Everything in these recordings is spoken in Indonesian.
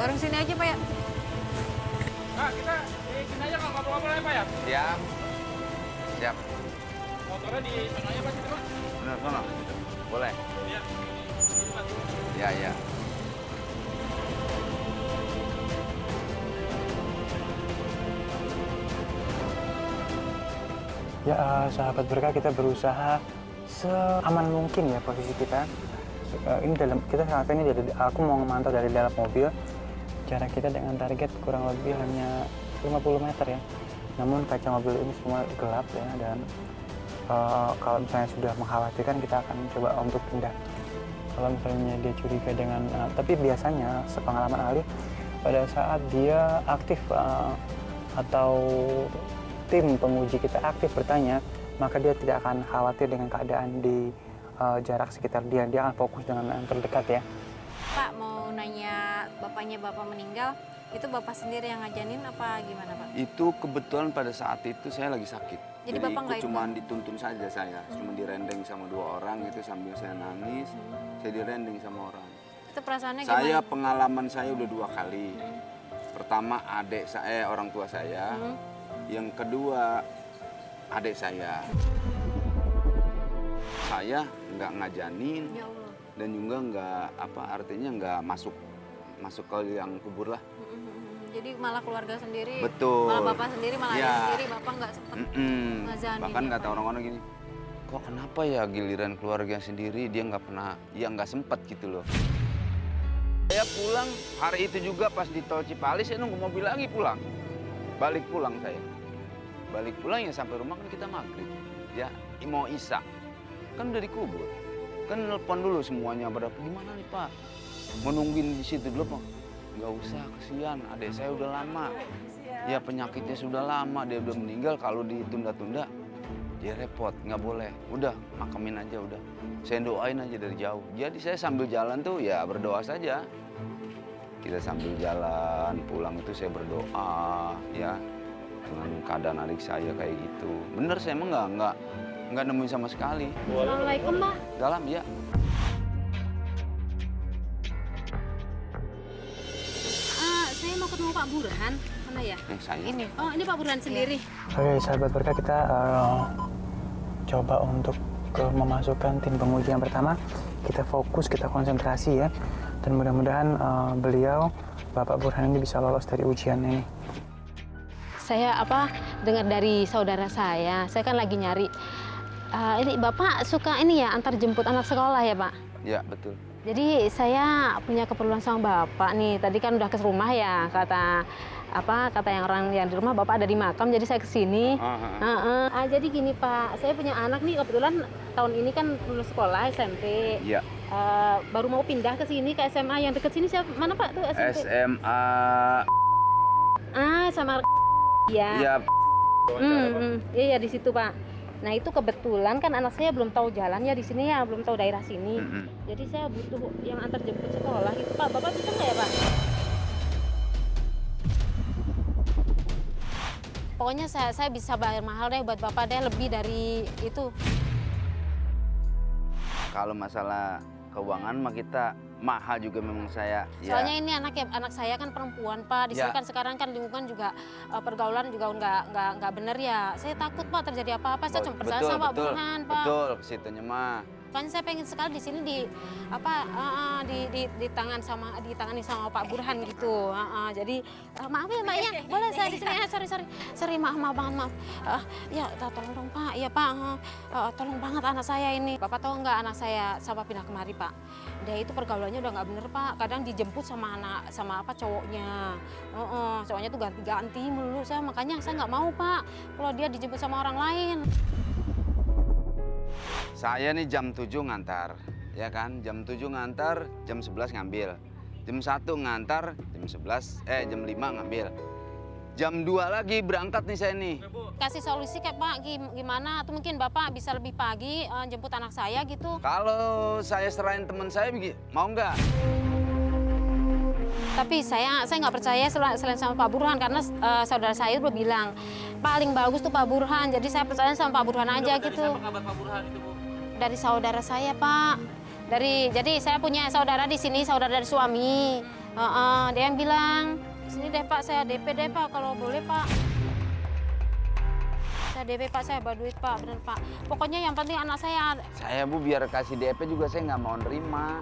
Warung sini aja, Pak ya? Pak, kita di sini aja nggak ngobrol-ngobrol ya, Pak ya? Siap. Siap. Motornya di sana aja, Pak, situ, Pak. Benar, sono. Boleh. Iya. Ini, Pak. Ya, ya. Ya, sahabat berkah, kita berusaha seaman mungkin ya posisi kita. Ini kita saat ini aku mau memantau dari dalam mobil. Jarak kita dengan target kurang lebih hanya 50 meter ya. Namun kaca mobil ini semua gelap ya, dan kalau misalnya sudah mengkhawatirkan kita akan coba untuk pindah. Kalau misalnya dia curiga dengan, tapi biasanya sepengalaman Ali pada saat dia aktif atau tim penguji kita aktif bertanya, maka dia tidak akan khawatir dengan keadaan di jarak sekitar dia. Dia akan fokus dengan yang terdekat ya. Pak, mau nanya bapaknya bapak meninggal, itu bapak sendiri yang ngajanin apa gimana, Pak? Itu kebetulan pada saat itu saya lagi sakit. Jadi Bapak nggak ikut, cuma dituntun saja saya. Cuma direndeng sama 2 orang gitu sambil saya nangis. Saya direndeng sama orang. Itu perasaannya gimana? Saya pengalaman saya udah 2 kali. Pertama adik saya, orang tua saya. Yang kedua adik saya. Saya nggak ngajanin Ya Allah. dan juga nggak artinya nggak masuk ke yang kubur lah. Jadi malah keluarga sendiri, Betul. malah bapak sendiri, malah Ya. ayah sendiri, bapak nggak sempet ngazanin. Bahkan ya, kata Pak? orang-orang gini, kok kenapa ya giliran keluarga sendiri dia nggak pernah, ya nggak sempat gitu loh. Saya pulang hari itu juga pas di tol Cipali, saya nunggu mobil lagi pulang. Balik pulang saya. Balik pulang ya sampai rumah kan kita maghrib. Ya mau isya. Kan udah dikubur. Kan nelpon dulu semuanya pada gimana nih Pak? Menungguin di situ dulu Pak. Nggak usah, kesian. Adik saya udah lama. Ya penyakitnya sudah lama, dia udah meninggal. Kalau ditunda-tunda, dia repot, nggak boleh. Udah, makamin aja udah. Saya doain aja dari jauh. Jadi saya sambil jalan tuh ya berdoa saja. Kita sambil jalan, pulang itu saya berdoa, ya. Dengan keadaan adik saya kayak gitu. Bener, saya emang nggak nemuin sama sekali. Assalamualaikum, Pak. Dalam, ya. Saya mau ketemu Pak Burhan. Mana ya? Saya. Ini. Oh, ini Pak Burhan sendiri. Oke, sahabat berkah, kita coba untuk memasukkan tim penguji yang pertama. Kita fokus, kita konsentrasi ya. Dan mudah-mudahan beliau, Bapak Burhan ini bisa lolos dari ujian ini. Saya dengar dari saudara saya kan lagi nyari. Ini Bapak suka ini ya antar jemput anak sekolah ya Pak? Ya, betul. Jadi saya punya keperluan sama Bapak nih. Tadi kan udah ke rumah ya, kata yang orang yang di rumah Bapak ada di makam, jadi saya kesini. Jadi gini Pak, saya punya anak nih kebetulan tahun ini kan lulus sekolah SMP. Iya. Baru mau pindah ke sini ke SMA yang deket sini siapa? Mana Pak tuh SMP? SMA. Sama ya. Ya. Iya di situ Pak. Nah itu kebetulan kan anak saya belum tahu jalannya di sini ya, belum tahu daerah sini. Jadi saya butuh yang antar jemput sekolah gitu Pak. Bapak bisa nggak ya Pak? Pokoknya saya bisa bayar mahal deh buat Bapak deh, lebih dari itu. Kalau masalah keuangan mah kita mahal juga memang saya. Soalnya ini anak saya kan perempuan Pak. Di sini kan sekarang kan lingkungan juga pergaulan juga nggak bener ya. Saya takut Pak terjadi apa-apa. Saya cuma percaya sama Pak Burhan Pak. Betul, kesitunya mah. Kan saya pengen sekali di sini ditangani sama Pak Burhan gitu. Jadi maaf ya Mbak ya, boleh saya di sini. Sorry maaf banget maaf. Ya tolong dong Pak, ya Pak. Tolong banget anak saya ini. Bapak tahu nggak anak saya sama pindah kemari Pak? Dia itu pergaulannya udah nggak bener Pak. Kadang dijemput sama cowoknya. Cowoknya tuh ganti-ganti melulu saya. Makanya saya nggak mau Pak kalau dia dijemput sama orang lain. Saya nih jam 7 ngantar, ya kan? Jam 7 ngantar, jam 11 ngambil. Jam 1 ngantar, jam 5 ngambil. Jam 2 lagi berangkat nih saya nih. Kasih solusi kayak Pak, gimana? Atau mungkin Bapak bisa lebih pagi jemput anak saya gitu. Kalau saya serahin teman saya, mau nggak? Tapi saya nggak percaya selain sama Pak Burhan, karena saudara saya udah bilang, paling bagus tuh Pak Burhan. Jadi saya percaya sama Pak Burhan aja gitu. Dari siapa kabar Pak Burhan itu, Bu? Dari saudara saya Pak. Jadi saya punya saudara di sini, saudara dari suami. Dia yang bilang, sini deh Pak, saya DP deh Pak, kalau boleh Pak. Saya DP Pak, saya bawa duit Pak, bener Pak. Pokoknya yang penting anak saya. Saya Bu biar kasih DP juga saya nggak mau nerima.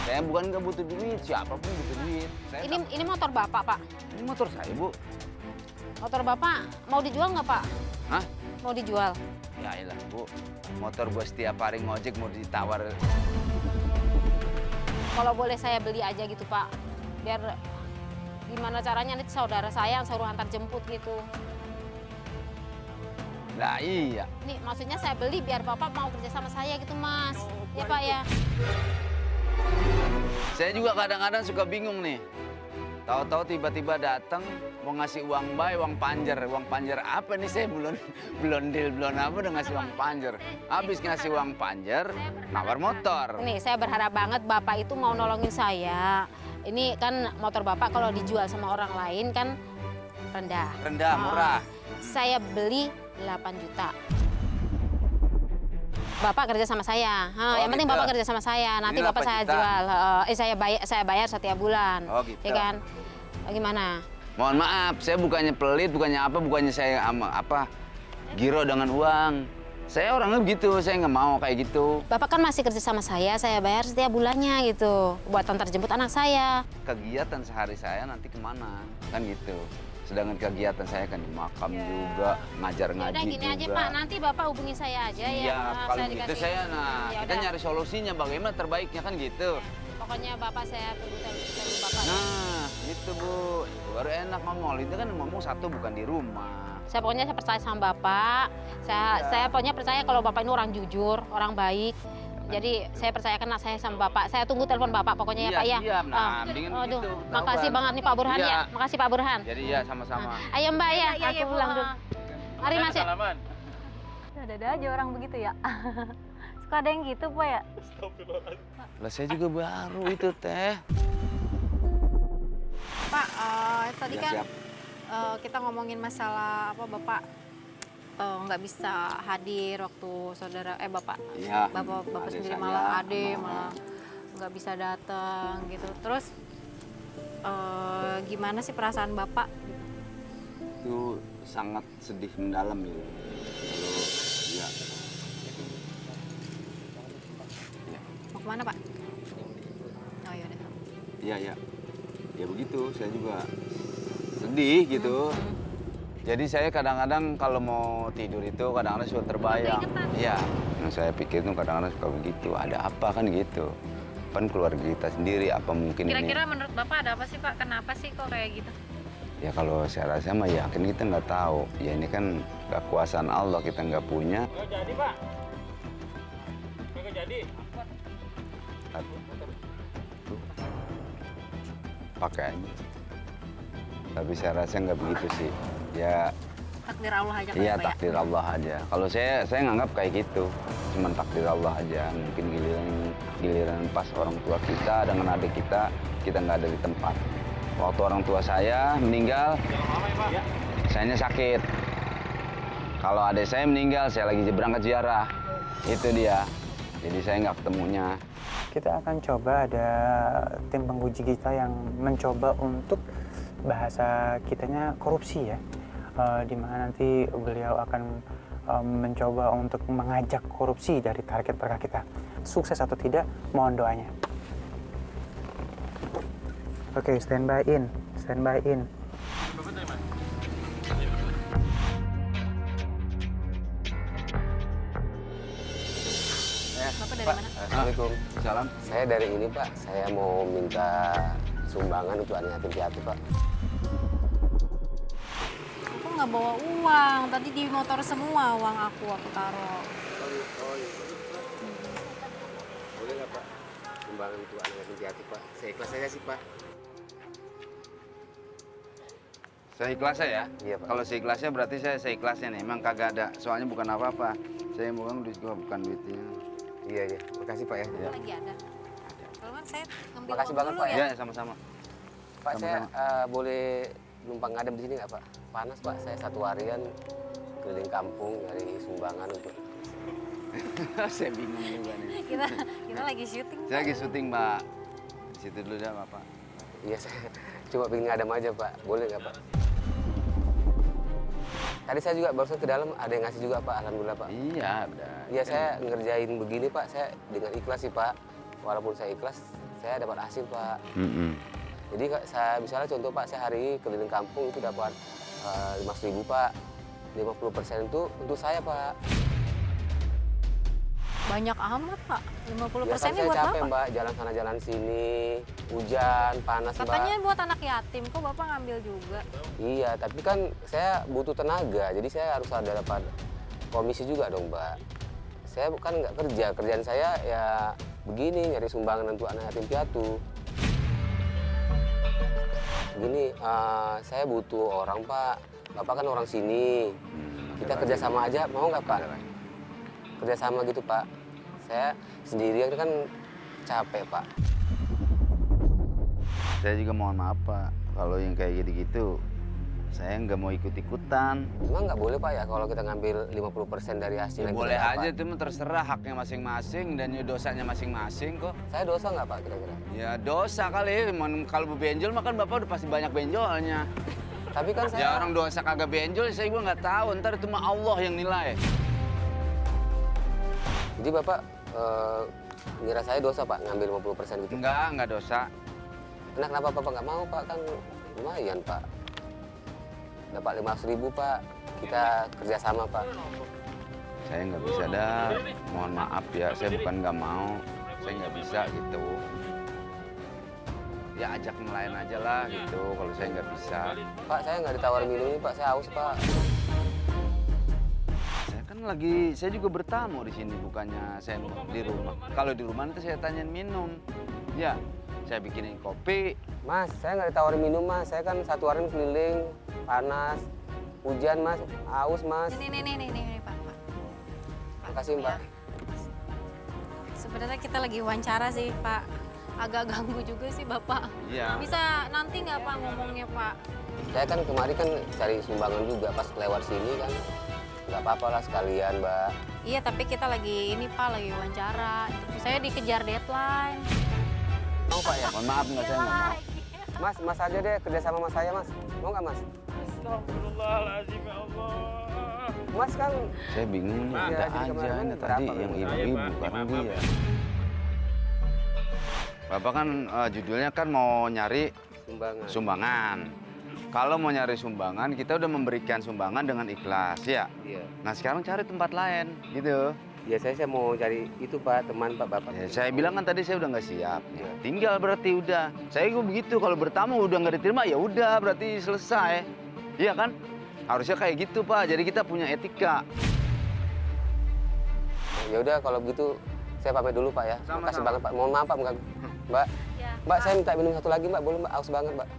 Saya bukan nggak butuh duit, siapapun butuh duit. Ini motor Bapak Pak. Ini motor saya Bu. Motor Bapak mau dijual nggak Pak? Hah? Mau dijual? Ya elah Bu, motor gua setiap hari ngojek mau ditawar. Kalau boleh saya beli aja gitu Pak. Biar gimana caranya nanti saudara saya yang suruh antar jemput gitu. Lah iya. Nih maksudnya saya beli biar Bapak mau kerja sama saya gitu Mas. Ya Pak ya. Saya juga kadang-kadang suka bingung nih. Tahu-tahu tiba-tiba datang mau ngasih uang bay, uang panjer apa nih saya belum deal belum apa udah ngasih uang panjer. Habis ngasih uang panjer, nawar motor. Nih saya berharap banget Bapak itu mau nolongin saya. Ini kan motor Bapak kalau dijual sama orang lain kan rendah. Rendah, murah. Saya beli 8 juta. Bapak kerja sama saya. Yang penting gitu. Bapak kerja sama saya. Nanti Ini Bapak 8 saya juta. jual. Saya bayar setiap bulan. Oh, gitu. Ya kan? Gimana? Mohon maaf, saya bukannya pelit, bukannya saya giro dengan uang. Saya orangnya begitu, saya nggak mau kayak gitu. Bapak kan masih kerja sama saya bayar setiap bulannya gitu. Buat antar jemput anak saya. Kegiatan sehari saya nanti kemana, kan gitu. Sedangkan kegiatan saya kan di makam juga, ngajar ngaji Udah gini juga. aja Pak, nanti Bapak hubungi saya aja ya. Iya, kalau Saya gitu dikasih. saya, Ya kita udah. nyari solusinya bagaimana terbaiknya kan gitu. Pokoknya Bapak saya tunggu telepon Bapak. Ya. Nah, itu Bu, baru enak ngomong. Itu kan ngomong satu bukan di rumah. Saya percaya sama Bapak. Saya pokoknya percaya kalau Bapak ini orang jujur, orang baik. Jadi saya percayakan saya sama Bapak. Saya tunggu telepon Bapak pokoknya ya Pak ya. Iya, nah, mendingan Aduh, gitu. makasih banget nih Pak Burhan Iya. ya. Makasih Pak Burhan. Jadi ya sama-sama. Ayo Mbak ya, Iya, aku pulang dulu. Mari Mas ya. Salaman. Ada aja orang begitu ya. Suka ada yang gitu Pak ya. Lah saya juga baru itu teh. Pak, tadi Ya, kan siap. kita ngomongin masalah apa Bapak nggak bisa hadir waktu Bapak Iya. Bapak Adik sendiri saya, malah sama- malah nggak bisa datang gitu. Terus gimana sih perasaan Bapak? Itu sangat sedih mendalam ya. Kalau ya. Ya. Mau kemana Pak? Oh yaudah. Iya, ya. Ya begitu, saya juga sedih gitu. Jadi saya kadang-kadang kalau mau tidur itu kadang-kadang suka terbayang. Iya, yang saya pikir tuh kadang-kadang suka begitu. Ada apa kan gitu. Kan keluarga kita sendiri, apa mungkin Kira-kira menurut Bapak ada apa sih Pak? Kenapa sih kok kayak gitu? ini? Ya kalau saya rasa mah yakin kita nggak tahu. Ya ini kan kekuasaan Allah, kita nggak punya. Nggak jadi, Pak. Nggak jadi. Pakai aja. Tapi saya rasa nggak begitu sih. Ya Takdir Allah aja kan iya Pak ya? takdir Allah aja. Kalau saya nganggap kayak gitu. Cuman takdir Allah aja. Mungkin giliran pas orang tua kita dengan adik kita nggak ada di tempat. Waktu orang tua saya meninggal, sayanya sakit. Kalau adik saya meninggal, saya lagi berangkat ziarah. Itu dia. Jadi saya nggak ketemunya. Kita akan coba ada tim penguji kita yang mencoba untuk bahasa kitanya korupsi ya. Di mana nanti beliau akan mencoba untuk mengajak korupsi dari target mereka kita. Sukses atau tidak, mohon doanya. Oke, standby in. Bapak dari mana? Assalamualaikum. Salam. Saya dari ini Pak, saya mau minta sumbangan untuk anak yatim piatu Pak. Aku nggak bawa uang. Tadi di motor semua uang aku taruh. Boleh nggak Pak? Sumbangan untuk anak yatim piatu Pak. Saya ikhlas saja sih Pak. Saya ikhlasnya ya? Iya, Pak. Kalau seikhlasnya berarti saya seikhlasnya nih. Emang kagak ada. Soalnya bukan apa-apa. Saya bukan duitnya. Iya. Makasih Pak ya. Iya. Lagi ada. Kalau kan saya ngambil Makasih uang banget, dulu Pak, ya. Iya, sama-sama. Pak, saya Sama-sama. boleh numpang ngadem di sini nggak Pak? Panas Pak, saya satu harian keliling kampung nyari sumbangan untuk. Saya bingung juga nih. Kita lagi syuting. Saya lagi syuting, Mbak. situ dulu dah Bapak. Iya, saya cuma pengen ngadam aja Pak. Boleh nggak Pak? Tadi saya juga barusan ke dalam ada yang ngasih juga Pak, alhamdulillah Pak. Iya, udah. Iya, saya ngerjain begini Pak, saya dengan ikhlas sih Pak. Walaupun saya ikhlas, saya dapat hasil Pak. Jadi saya misalnya contoh Pak, saya hari ini keliling kampung itu dapat 5.000 Pak. 50% itu untuk saya Pak. Banyak amat Pak, 50% Ya kan ini saya buat capek Bapak. Mbak, jalan sana jalan sini, hujan, panas Katanya Mbak. buat anak yatim, kok Bapak ngambil juga? Iya, tapi kan saya butuh tenaga, jadi saya harus ada dapat komisi juga dong Mbak. Saya bukan nggak kerja, kerjaan saya ya begini, nyari sumbangan untuk anak yatim piatu. Begini, saya butuh orang Pak, Bapak kan orang sini, kita kerjasama aja, mau nggak Pak? Kerjasama gitu Pak, saya sendirian kan capek Pak. Saya juga mohon maaf Pak, kalau yang kayak gitu-gitu saya nggak mau ikut-ikutan. Emang nggak boleh Pak ya kalau kita ngambil 50% dari hasil Ya yang boleh kita aja, dapat? itu mah terserah haknya masing-masing dan ya dosanya masing-masing kok. Saya dosa nggak Pak kira-kira? Ya dosa kali, kalau benjol mah kan Bapak udah pasti banyak benjolnya. Tapi kan saya... Ya orang dosa kagak benjol, saya gua nggak tahu, ntar itu mah Allah yang nilai. Jadi Bapak ngira saya dosa Pak ngambil 50% gitu? Enggak dosa. Nah, kenapa Bapak nggak mau Pak? Kan lumayan Pak. Dapat 500.000 Pak. Kita kerjasama Pak. Saya nggak bisa dah, mohon maaf ya, saya bukan nggak mau, saya nggak bisa gitu. Ya ajak nelayan aja lah gitu, kalau saya nggak bisa. Pak, saya nggak ditawarin minum ini Pak, saya haus Pak. Saya kan saya juga bertamu di sini, bukannya saya di rumah. Kalau di rumah nanti saya tanyain minum. Ya, saya bikinin kopi. Mas, saya nggak ditawarin minum Mas, saya kan satu hari keliling, panas, hujan Mas, haus Mas. Nih Pak. Makasih Mbak. Sebenarnya kita lagi wawancara sih Pak. Agak ganggu juga sih Bapak. Iya. Bisa nanti nggak Pak ngomongnya Pak? Saya kan kemarin kan cari sumbangan juga pas lewat sini kan. Nggak apa-apa lah sekalian Mbak. Iya tapi kita lagi ini Pak, lagi wawancara. Saya dikejar deadline. Mau Pak ya? Mohon maaf nggak, saya nggak mau. Mas aja deh kerja sama Mas saya Mas. Mau nggak Mas? Astagfirullahaladzim ya Allah. Mas kan Saya bingung nih, Iya, ada jadi aja kemarin ini berapa tadi kan? yang Saya, ibu-ibu Pak, karena maaf, dia. ya. Bapak kan judulnya kan mau nyari sumbangan. sumbangan. Kalau mau nyari sumbangan, kita udah memberikan sumbangan dengan ikhlas, ya. Iya. Nah sekarang cari tempat lain, gitu. Ya saya mau cari itu Pak, teman Pak Bapak. Ya, saya bilang kan tadi saya udah nggak siap. Iya. Tinggal berarti udah. Saya juga begitu, kalau bertamu udah nggak diterima, ya udah berarti selesai. Iya kan? Harusnya kayak gitu Pak, jadi kita punya etika. Ya udah kalau begitu saya pamit dulu Pak ya. Sama-sama. Makasih banget Pak. Mohon maaf Pak mengganggu. Mbak. Ya, Mbak, saya minta minum satu lagi Mbak, boleh Mbak? Haus banget Mbak.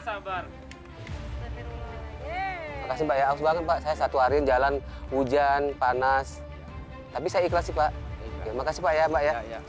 Sabar. Makasih Mbak ya, haus banget Pak. Saya satu harian jalan hujan, panas. Tapi saya ikhlas sih Pak. Ya, makasih Pak ya Mbak ya. Ya.